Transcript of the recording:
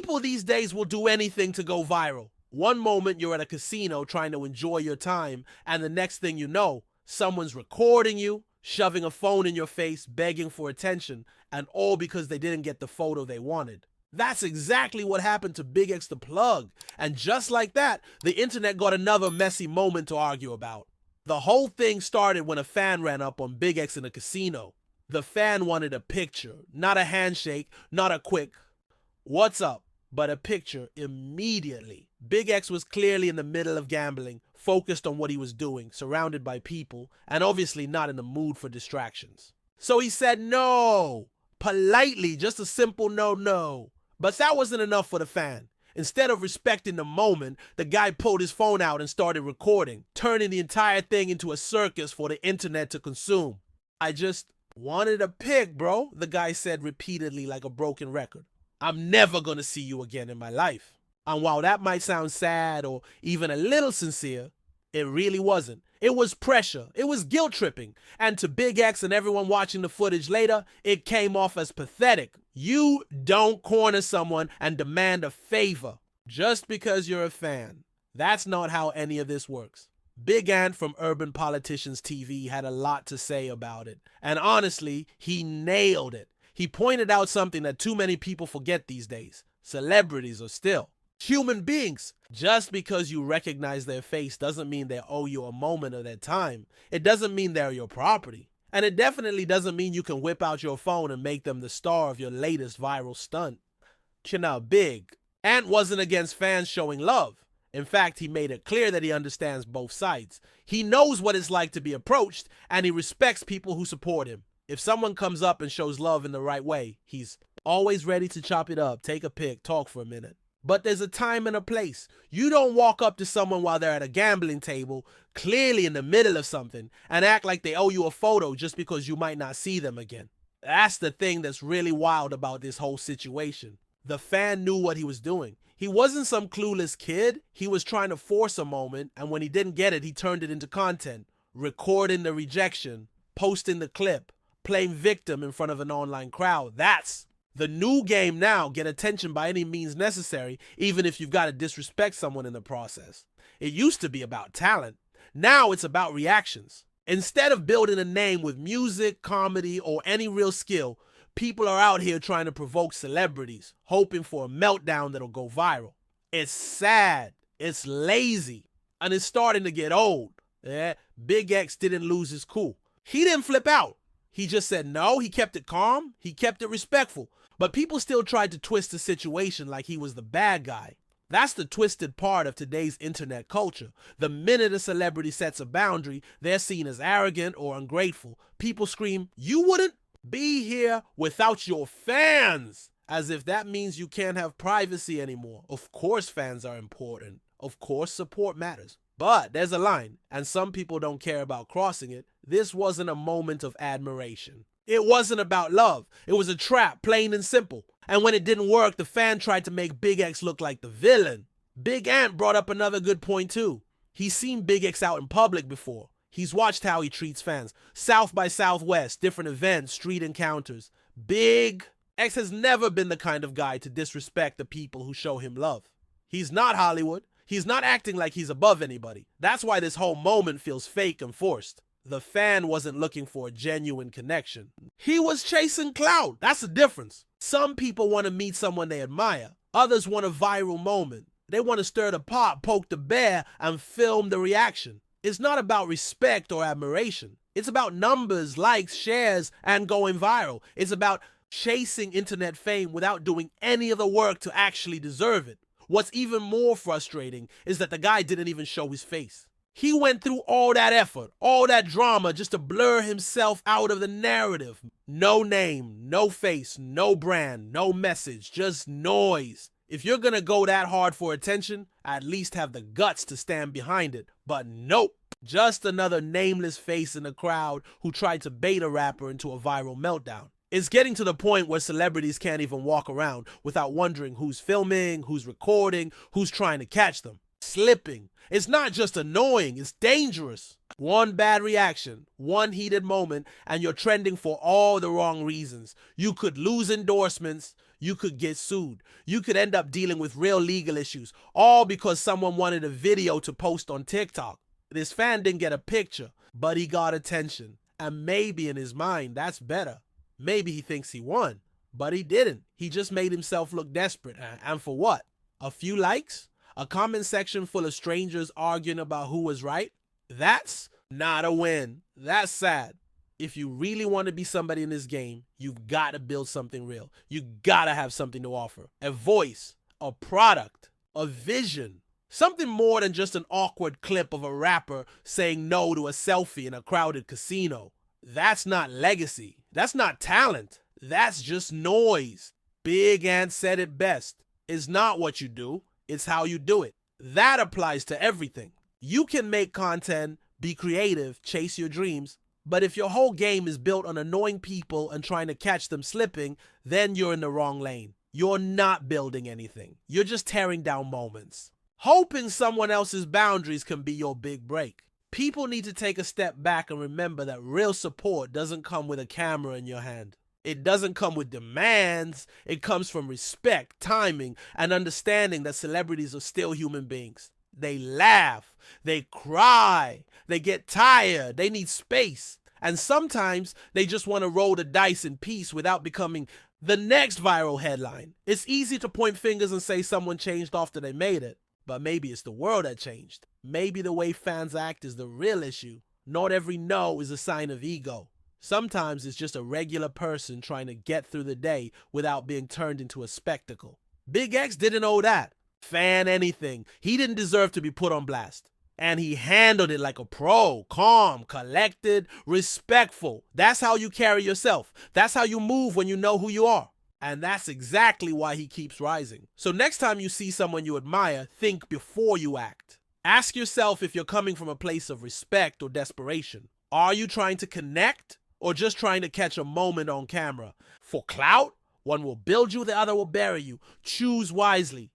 People these days will do anything to go viral. One moment you're at a casino trying to enjoy your time, and the next thing you know, someone's recording you, shoving a phone in your face, begging for attention, and all because they didn't get the photo they wanted. That's exactly what happened to BigXthaPlug, and just like that, the internet got another messy moment to argue about. The whole thing started when a fan ran up on Big X in a casino. The fan wanted a picture, not a handshake, not a quick "what's up," but a picture immediately. Big X was clearly in the middle of gambling, focused on what he was doing, surrounded by people, and obviously not in the mood for distractions. So he said no, politely, just a simple no. But that wasn't enough for the fan. Instead of respecting the moment, the guy pulled his phone out and started recording, turning the entire thing into a circus for the internet to consume. "I just wanted a pic, bro," the guy said repeatedly like a broken record. "I'm never gonna see you again in my life." And while that might sound sad or even a little sincere, it really wasn't. It was pressure. It was guilt tripping. And to Big X and everyone watching the footage later, it came off as pathetic. You don't corner someone and demand a favor just because you're a fan. That's not how any of this works. Big Ant from Urban Politicians TV had a lot to say about it. And honestly, he nailed it. He pointed out something that too many people forget these days. Celebrities are still human beings. Just because you recognize their face doesn't mean they owe you a moment of their time. It doesn't mean they're your property. And it definitely doesn't mean you can whip out your phone and make them the star of your latest viral stunt. Big Ant wasn't against fans showing love. In fact, he made it clear that he understands both sides. He knows what it's like to be approached, and he respects people who support him. If someone comes up and shows love in the right way, he's always ready to chop it up, take a pic, talk for a minute. But there's a time and a place. You don't walk up to someone while they're at a gambling table, clearly in the middle of something, and act like they owe you a photo just because you might not see them again. That's the thing that's really wild about this whole situation. The fan knew what he was doing. He wasn't some clueless kid. He was trying to force a moment, and when he didn't get it, he turned it into content, recording the rejection, posting the clip, playing victim in front of an online crowd. That's the new game now. Get attention by any means necessary, even if you've got to disrespect someone in the process. It used to be about talent. Now it's about reactions. Instead of building a name with music, comedy, or any real skill, people are out here trying to provoke celebrities, hoping for a meltdown that'll go viral. It's sad, it's lazy, and it's starting to get old. Big X didn't lose his cool. He didn't flip out. He just said no, he kept it calm, he kept it respectful. But people still tried to twist the situation like he was the bad guy. That's the twisted part of today's internet culture. The minute a celebrity sets a boundary, they're seen as arrogant or ungrateful. People scream, "You wouldn't be here without your fans," as if that means you can't have privacy anymore. Of course fans are important. Of course support matters. But there's a line, and some people don't care about crossing it. This wasn't a moment of admiration. It wasn't about love. It was a trap, plain and simple. And when it didn't work, the fan tried to make Big X look like the villain. Big Ant brought up another good point too. He's seen Big X out in public before. He's watched how he treats fans. South by Southwest, different events, street encounters. Big X has never been the kind of guy to disrespect the people who show him love. He's not Hollywood. He's not acting like he's above anybody. That's why this whole moment feels fake and forced. The fan wasn't looking for a genuine connection. He was chasing clout. That's the difference. Some people want to meet someone they admire. Others want a viral moment. They want to stir the pot, poke the bear, and film the reaction. It's not about respect or admiration. It's about numbers, likes, shares, and going viral. It's about chasing internet fame without doing any of the work to actually deserve it. What's even more frustrating is that the guy didn't even show his face. He went through all that effort, all that drama just to blur himself out of the narrative. No name, no face, no brand, no message, just noise. If you're gonna go that hard for attention, at least have the guts to stand behind it. But nope, just another nameless face in the crowd who tried to bait a rapper into a viral meltdown. It's getting to the point where celebrities can't even walk around without wondering who's filming, who's recording, who's trying to catch them. Slipping. It's not just annoying, it's dangerous. One bad reaction, one heated moment, and you're trending for all the wrong reasons. You could lose endorsements, you could get sued, you could end up dealing with real legal issues, all because someone wanted a video to post on TikTok. This fan didn't get a picture, but he got attention. And maybe in his mind, that's better. Maybe he thinks he won, but he didn't. He just made himself look desperate. And for what? A few likes? A comment section full of strangers arguing about who was right? That's not a win. That's sad. If you really want to be somebody in this game, you've got to build something real. You got to have something to offer. A voice, a product, a vision. Something more than just an awkward clip of a rapper saying no to a selfie in a crowded casino. That's not legacy. That's not talent. That's just noise. Big Ant said it best. It's not what you do, it's how you do it. That applies to everything. You can make content, be creative, chase your dreams, but if your whole game is built on annoying people and trying to catch them slipping, then you're in the wrong lane. You're not building anything. You're just tearing down moments. Hoping someone else's boundaries can be your big break. People need to take a step back and remember that real support doesn't come with a camera in your hand. It doesn't come with demands. It comes from respect, timing, and understanding that celebrities are still human beings. They laugh, they cry, they get tired, they need space. And sometimes they just want to roll the dice in peace without becoming the next viral headline. It's easy to point fingers and say someone changed after they made it. But maybe it's the world that changed. Maybe the way fans act is the real issue. Not every no is a sign of ego. Sometimes it's just a regular person trying to get through the day without being turned into a spectacle. Big X didn't owe that. Fan anything. He didn't deserve to be put on blast. And he handled it like a pro. Calm, collected, respectful. That's how you carry yourself. That's how you move when you know who you are. And that's exactly why he keeps rising. So next time you see someone you admire, think before you act. Ask yourself if you're coming from a place of respect or desperation. Are you trying to connect or just trying to catch a moment on camera? For clout, one will build you, the other will bury you. Choose wisely.